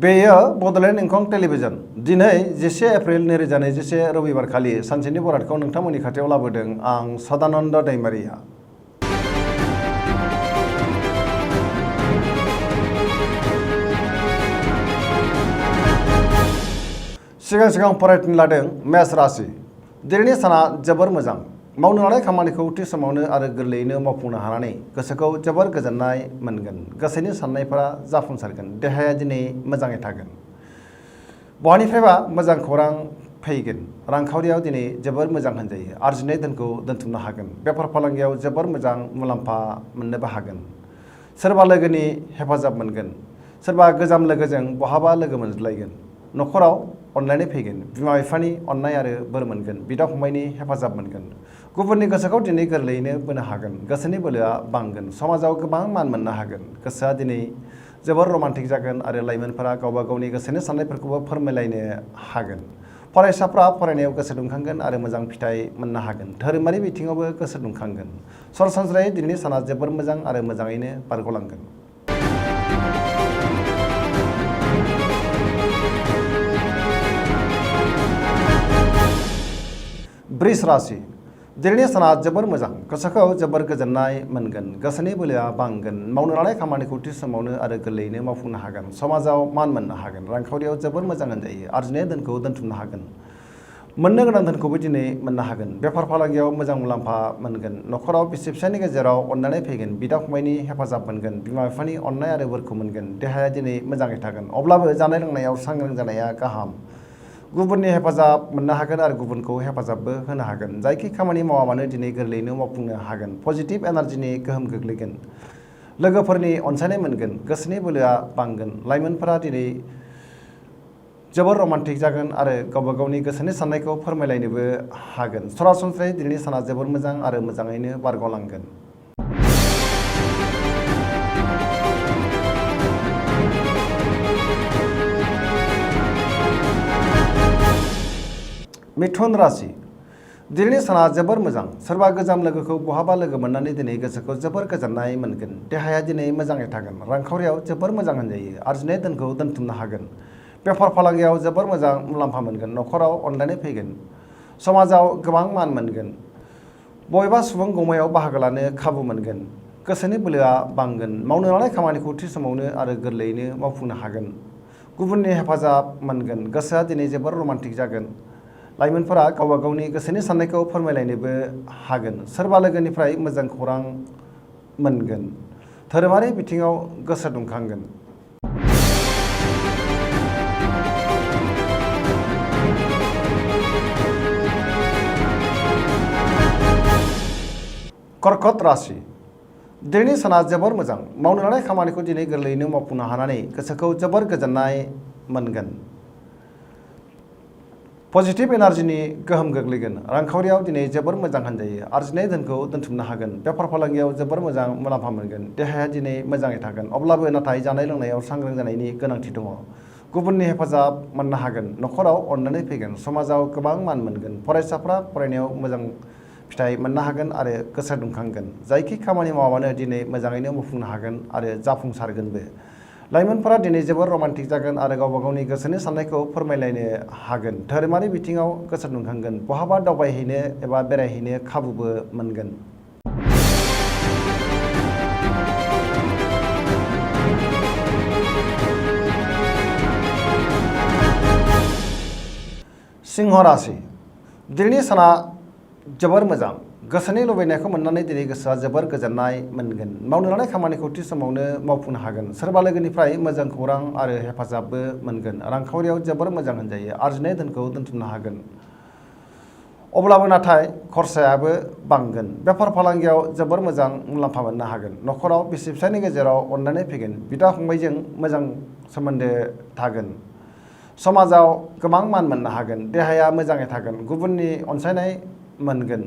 बेयो बड'लेण्ड इंखं टेलिभिजन दिनै 11 एप्रिल 2021 रबिबार खालि सानसेनि बरादखौ नोंथांमोननि खाथियाव लाबोदों आं सदानन्द दैमारिया। सिगां फरायथिं लादों मेष राशि। दिनैनि साना जोबोर मोजां। मावनो लानाय खामानिखौ थि समावनो आरो गोरलैयैनो मावफुंनो हानानै गोसोखौ जोबोर गोजोननाय मोनगोन। गोसोनि साननायफोरा जाफुंसारगोन। देहाया दिनै मोजाङै थागोन। बहानिफ्रायबा मोजां खौरां फैगोन। रांखावरियाव दिनै जोबोर मोजां होनजायो। आरजिनाय धोनखौ दोनथुमनो हागोन। बेफार फालांगियाव जोबोर मोजां मुलाम्फा मोननोबो हागोन। सोरबा लोगोनि हेफाजाब मोनगोन। सोरबा गोजाम लोगोजों बहाबा लोगो मोनज्लायगोन। न'खराव अनलायनाय फैगोन। बिमा बिफानि अननाय आरो बोर मोनगोन। बिदा फंबायनि हेफाजाब मोनगोन। गुबुननि गोसोखौ दिनै गोरलैयैनो बोनो हागोन। गोसोनि बोलोआ बांगोन। समाजाव गोबां मान मोननो हागोन। गोसोआ दिनै जोबोर रमान्टिक जागोन आरो लाइमोनफोरा गावबा गावनि गोसोनि साननायफोरखौबो फोरमायलायनो हागोन। फरायसाफ्रा फरायनायाव गोसो दुंखांगोन आरो मोजां फिथाइ मोननो हागोन। धोरोमारि बिथिङावबो गोसो दुंखांगोन। सरासनस्रायै दिनैनि साना जोबोर मोजां आरो मोजाङैनो बारग'लांगोन। वृष राशि। दिनैनि साना जोबोर मोजां। गोसोखौ जोबोर गोजोननाय मोनगोन। गोसोनि बोलोआ बांगोन। मावनो लानाय खामानिखौ थि समावनो आरो गोरलैयैनो मावफुंनो हागोन। समाजाव मान मोननो हागोन। रांखावरियाव जोबोर मोजां होनजायो। आरजिनाय धोनखौ दोनथुमनो हागोन। मोननो गोनां धोनखौबो दिनै मोननो हागोन। बेफार फालांगियाव मोजां मुलाम्फा मोनगोन। न'खराव बिसि फिसायनि गेजेराव अनलायनाय फैगोन। बिदा फंबायनि हेफाजाब मोनगोन। बिमा बिफानि अननाय आरो बोरखौ मोनगोन। देहाया दिनै मोजाङै थागोन। अब्लाबो जानाय लोंनायाव सांग्रां जानाया गाहाम। गुबुननि हेफाजाब मोननो हागोन आरो गुबुनखौ हेफाजाबबो होनो हागोन। जायखि खामानि मावा मानो दिनै गोरलैयैनो मावफुंनो हागोन। पजिटिभ एनार्जिनि गोहोम गोग्लैगोन। लोगोफोरनि अनसायनाय मोनगोन। गोसोनि बोलोआ बांगोन। लाइमोनफोरा दिनै जोबोर रमान्टिक जागोन आरो गावबा गावनि गोसोनि साननायखौ फोरमायलायनोबो हागोन। सरासनस्रायै दिनैनि साना जोबोर मोजां आरो मोजाङैनो बारग'लांगोन। मिथुन राशि। दिनैनि साना जोबोर मोजां। सोरबा गोजाम लोगोखौ बहाबा लोगो मोननानै दिनै गोसोखौ जोबोर गोजोननाय मोनगोन। देहाया दिनै मोजाङै थागोन। रांखावरियाव जोबोर मोजां होनजायो। आरजिनाय धोनखौ दोनथुमनो हागोन। बेफार फालांगियाव जोबोर मोजां मुलाम्फा मोनगोन। न'खराव अनलायनाय फैगोन। समाजाव गोबां मान मोनगोन। बबेबा सुबुं गौमायाव बाहागो लानो खाबु मोनगोन। गोसोनि बोलोआ बांगोन। मावनो लानाय खामानिखौ थि समावनो आरो गोरलैयैनो मावफुंनो हागोन। गुबुननि हेफाजाब मोनगोन। गोसोआ दिनै जोबोर रमान्टिक जागोन। लाइमोनफोरा गावबा गावनि गोसोनि साननायखौ फोरमायलायनोबो हागोन। सोरबा लोगोनिफ्राय मोजां खौरां मोनगोन। धोरोमारि बिथिङाव गोसो दुंखांगोन। कर्कट राशि। दिनैनि साना जोबोर मोजां। मावनो लानाय खामानिखौ दिनै गोरलैयैनो मावफुंनो हानानै गोसोखौ जोबोर गोजोननाय मोनगोन। पजिटिभ एनार्जिनि गोहोम गोग्लैगोन। रांखावरियाव दिनै जोबोर मोजां होनजायो। आरजिनाय धोनखौ दोनथुमनो हागोन। बेफार फालांगियाव जोबोर मोजां मुलाम्फा मोनगोन। देहाया दिनै मोजाङै थागोन। अब्लाबो नाथाय जानाय लोंनायाव सांग्रां जानायनि गोनांथि दङ। गुबुननि हेफाजाब मोननो हागोन। न'खराव अननानै फैगोन। समाजाव गोबां मान मोनगोन। फरायसाफ्रा फरायनायाव मोजां फिथाइ मोननो हागोन आरो गोसो दुंखांगोन। जायखि खामानि मावा मानो दिनै मोजाङैनो मावफुंनो हागोन आरो जाफुंसारगोनबो। लाइमोनफोरा दिनै जोबोर रमान्टिक जागोन आरो गावबा गावनि गोसोनि साननायखौ फोरमायलायनो हागोन। धोरोमारि बिथिङाव गोसो दुंखांगोन। बहाबा दावबायहैनो एबा बेरायहैनो खाबुबो मोनगोन। सिंह राशि। दिनैनि साना जोबोर मोजां। गोसोनि लुबैनायखौ मोननानै दिनै गोसोआ जोबोर गोजोननाय मोनगोन। मावनो लानाय खामानिखौ थि समावनो मावफुंनो हागोन। सोरबा लोगोनिफ्राय मोजां खौरां आरो हेफाजाबबो मोनगोन। रांखावरियाव जोबोर मोजां होनजायो। आरजिनाय धोनखौ दोनथुमनो हागोन। अब्लाबो नाथाय खरसायाबो बांगोन। बेफार फालांगियाव जोबोर मोजां मुलाम्फा मोननो हागोन। न'खराव बिसि फिसायनि गेजेराव अनलायनाय फैगोन। बिदा फंबायजों मोजां सोमोन्दो थागोन। समाजाव गोबां मान मोननो हागोन। देहाया मोजाङै थागोन। गुबुननि अनसायनाय मोनगोन।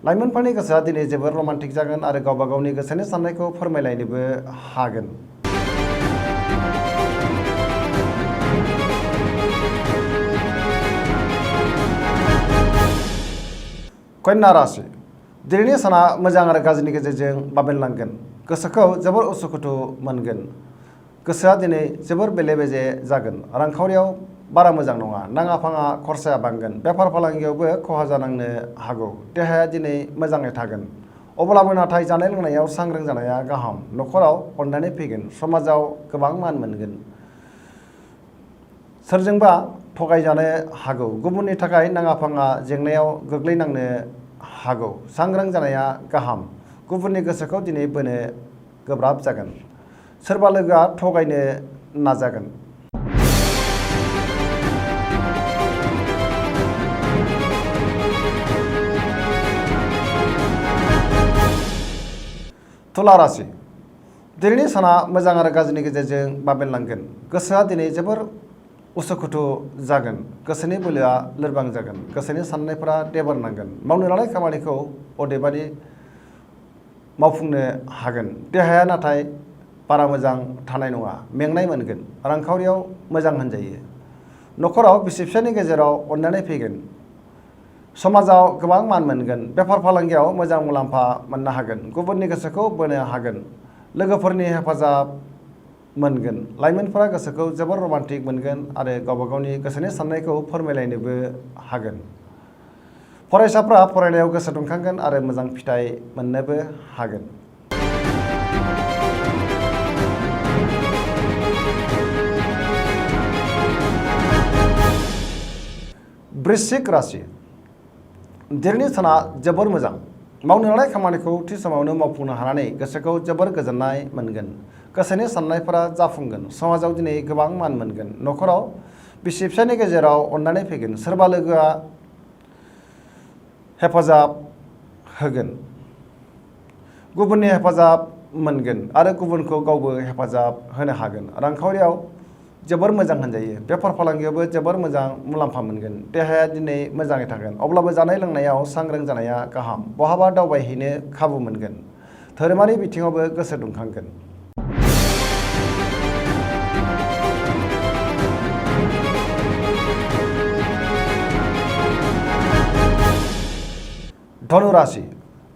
लाइमोनफोरनि गोसोआ दिनै जोबोर रमान्टिक जागोन आरो गावबा गावनि गोसोनि साननायखौ फोरमायलायनोबो हागोन। कन्या राशि। दिनैनि साना मोजां आरो गाज्रिनि गेजेरजों बाबेनलांगोन। गोसोखौ जोबोर उसुखुथु मोनगोन। गोसोआ दिनै जोबोर बेले बेजे जागोन। रांखावरियाव बारा मोजां नङा, नाङा फाङा खरसाया बांगोन, बेफार फालांगियावबो खहा जानांनो हागौ। देहाया दिनै मोजाङै थागोन। अब्लाबो नाथाय जानाय लोंनायाव सांग्रां जानाया गाहाम। न'खराव अननानै फैगोन, समाजाव गोबां मान मोनगोन। सोरजोंबा थगायजानो हागौ, गुबुननि थाखाय नाङा फाङा जेंनायाव गोग्लैनांनो हागौ। सांग्रां जानाया गाहाम। गुबुननि गोसोखौ दिनै बोनो गोब्राब जागोन। सोरबा लोगोआ थगायनो नाजागोन। तुला राशि, दिनैनि साना मोजां आरो गाज्रिनि गेजेरजों बाबेनलांगोन। गोसोआ दिनै जोबोर उसुखुथु जागोन। गोसोनि बोलोआ लोरबां जागोन। गोसोनि साननायफोरा देबार नांगोन। मावनो लानाय खामानिखौ अदेबानि मावफुंनो हागोन। देहाया नाथाय बारा मोजां थानाय नङा, मेंनाय मोनगोन। रांखावरियाव मोजां होनजायो। न'खराव बिसि फिसायनि गेजेराव अननानै फैगोन। समाजाव गोबां मान मोनगोन। बेफार फालांगियाव मोजां मुलाम्फा मोननो हागोन। गुबुननि गोसोखौ बोनो हागोन। लोगोफोरनि हेफाजाब मोनगोन। लाइमोनफोरा गोसोखौ जोबोर रमान्टिक मोनगोन आरो गावबा गावनि गोसोनि साननायखौ फोरमायलायनोबो हागोन। फरायसाफ्रा फरायनायाव गोसो दुंखांगोन आरो मोजां फिथाइ मोननोबो हागोन। वृश्चिक राशि, दिनैनि साना जोबोर मोजां। मावनो लानाय खामानिखौ थि समावनो मावफुंनो हानानै गोसोखौ जोबोर गोजोननाय मोनगोन। गोसोनि साननायफोरा जाफुंगोन। समाजाव दिनै गोबां मान मोनगोन। न'खराव बिसि फिसायनि गेजेराव अननानै फैगोन। सोरबा लोगोआ हेफाजाब होगोन। गुबुननि हेफाजाब मोनगोन आरो गुबुनखौ गावबो हेफाजाब होनो हागोन। रांखावरियाव जोबोर मोजां होनजायो। बेफार फालांगियावबो जोबोर मोजां मुलाम्फा मोनगोन। देहाया दिनै मोजाङै थागोन। अब्लाबो जानाय लोंनायाव सांग्रां जानाया गाहाम। बहाबा दावबायहैनो खाबु मोनगोन। धोरोमारि बिथिङावबो गोसो दुंखांगोन। धनु राशि,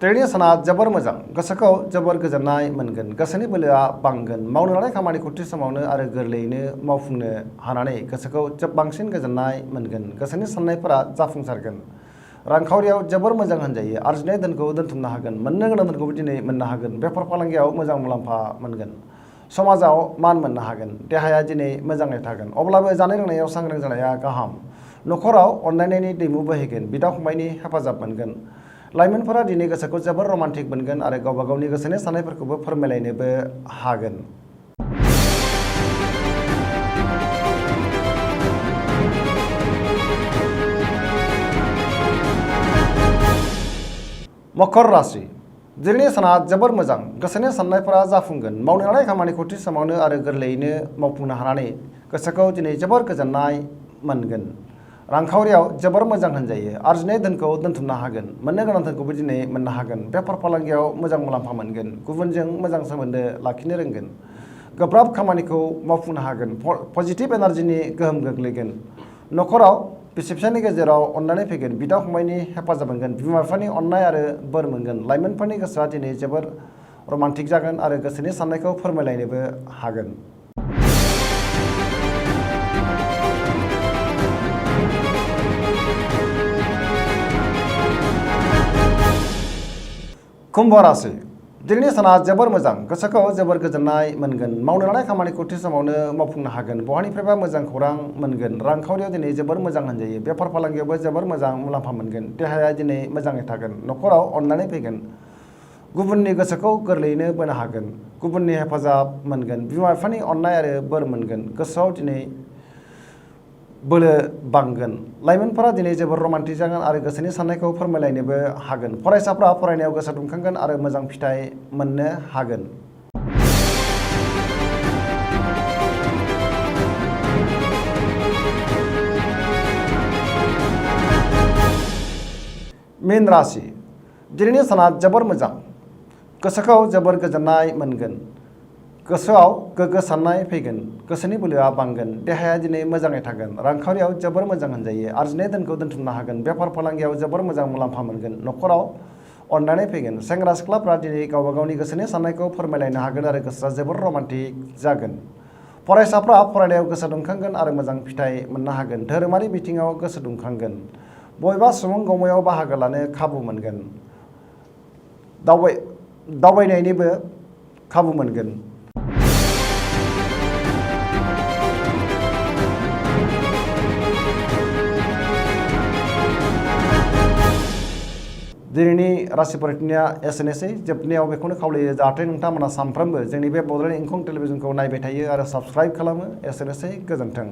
दिनैनि साना जोबोर मोजां। गोसोखौ जोबोर गोजोननाय मोनगोन। गोसोनि बोलोआ बांगोन। मावनो लानाय खामानिखौ थि समावनो आरो गोरलैयैनो मावफुंनो हानानै गोसोखौ बांसिन गोजोननाय मोनगोन। गोसोनि साननायफोरा जाफुंसारगोन। रांखावरियाव जोबोर मोजां होनजायो। आरजिनाय धोनखौ दोनथुमनो हागोन। मोननो गोनां धोनखौबो दिनै मोननो हागोन। बेफार फालांगियाव मोजां मुलाम्फा मोनगोन। समाजाव मान मोननो हागोन। देहाया दिनै मोजाङै थागोन। अब्लाबो जानाय लोंनायाव सांग्रां जानाया गाहाम। न'खराव अनलायनायनि दैमु बोहैगोन। बिदा फंबायनि हेफाजाब मोनगोन। लाइमोनफोरा दिनै गोसोखौ जोबोर रमान्टिक मोनगोन आरो गावबा गावनि गोसोनि साननायफोरखौबो फोरमायलायनोबो हागोन। मकर राशि, दिनैनि साना जोबोर मोजां। गोसोनि साननायफोरा जाफुंगोन। मावनो लानाय खामानिखौ थि समावनो आरो गोरलैयैनो मावफुंनो हानानै गोसोखौ दिनै जोबोर गोजोननाय मोनगोन। रांखावरियाव जोबोर मोजां होनजायो। आरजिनाय धोनखौ दोनथुमनो हागोन। मोननो गोनां धोनखौबो दिनै मोननो हागोन। बेफार फालांगियाव मोजां मुलाम्फा मोनगोन। गुबुनजों मोजां सोमोन्दो लाखिनो रोंगोन। गोब्राब खामानिखौ मावफुंनो हागोन। पजिटिभ एनार्जिनि गोहोम गोग्लैगोन। न'खराव बिसि फिसायनि गेजेराव अननानै फैगोन। बिदा फंबायनि हेफाजाब मोनगोन। बिमा बिफानि अननाय आरो बोर मोनगोन। लाइमोनफोरनि गोसोआ दिनै जोबोर रमान्टिक जागोन आरो गोसोनि साननायखौ फोरमायलायनोबो हागोन। कुम्भ राशि, दिनैनि साना जोबोर मोजां। गोसोखौ जोबोर गोजोननाय मोनगोन। मावनो लानाय खामानिखौ थि समावनो मावफुंनो हागोन। बहानिफ्रायबा मोजां खौरां मोनगोन। रांखावरियाव दिनै जोबोर मोजां होनजायो। बेफार फालांगियावबो जोबोर मोजां मुलाम्फा मोनगोन। देहाया दिनै मोजाङै थागोन। न'खराव अननानै फैगोन। गुबुननि गोसोखौ गोरलैयैनो बोनो हागोन। गुबुननि हेफाजाब मोनगोन। बिमा बिफानि अननाय आरो बोर मोनगोन। गोसोआव दिनै बोलो बांगोन। लाइमोनफोरा दिनै जोबोर रमान्टिक जागोन आरो गोसोनि साननायखौ फोरमायलायनोबो हागोन। फरायसाफ्रा फरायनायाव गोसो दुंखांगोन आरो मोजां फिथाइ मोननो हागोन। मीन राशि, दिनैनि साना जोबोर मोजां। गोसोखौ जोबोर गोजोननाय मोनगोन। गोसोआव गोग्गो साननाय फैगोन। गोसोनि बोलोआ बांगोन। देहाया दिनै मोजाङै थागोन। रांखावरियाव जोबोर मोजां होनजायो। आरजिनाय धोनखौ दोनथुमनो हागोन। बेफार फालांगियाव जोबोर मोजां मुलाम्फा मोनगोन। न'खराव अननानै फैगोन। सेंग्रा सिख्लाफ्रा दिनै गावबा गावनि गोसोनि साननायखौ फोरमायलायनो हागोन आरो गोसोआ जोबोर रमान्टिक जागोन। फरायसाफ्रा फरायनायाव गोसो दुंखांगोन आरो मोजां फिथाइ मोननो हागोन। धोरोमारि बिथिङाव गोसो दुंखांगोन। बबेबा सुबुं गौमायाव बाहागो लानो खाबु मोनगोन। दावबायनायनिबो खाबु मोनगोन। दिनैनि राशि फरायथिनाया एसेनोसै। जोबनायाव बेखौनो खावलायो जाहाथे नोंथांमोना सानफ्रोमबो जोंनि बे बड'लेण्ड इंखं टेलिभिजनखौ नायबाय थायो आरो साबस्क्राइब खालामो। एसेनोसै, गोजोन्थों।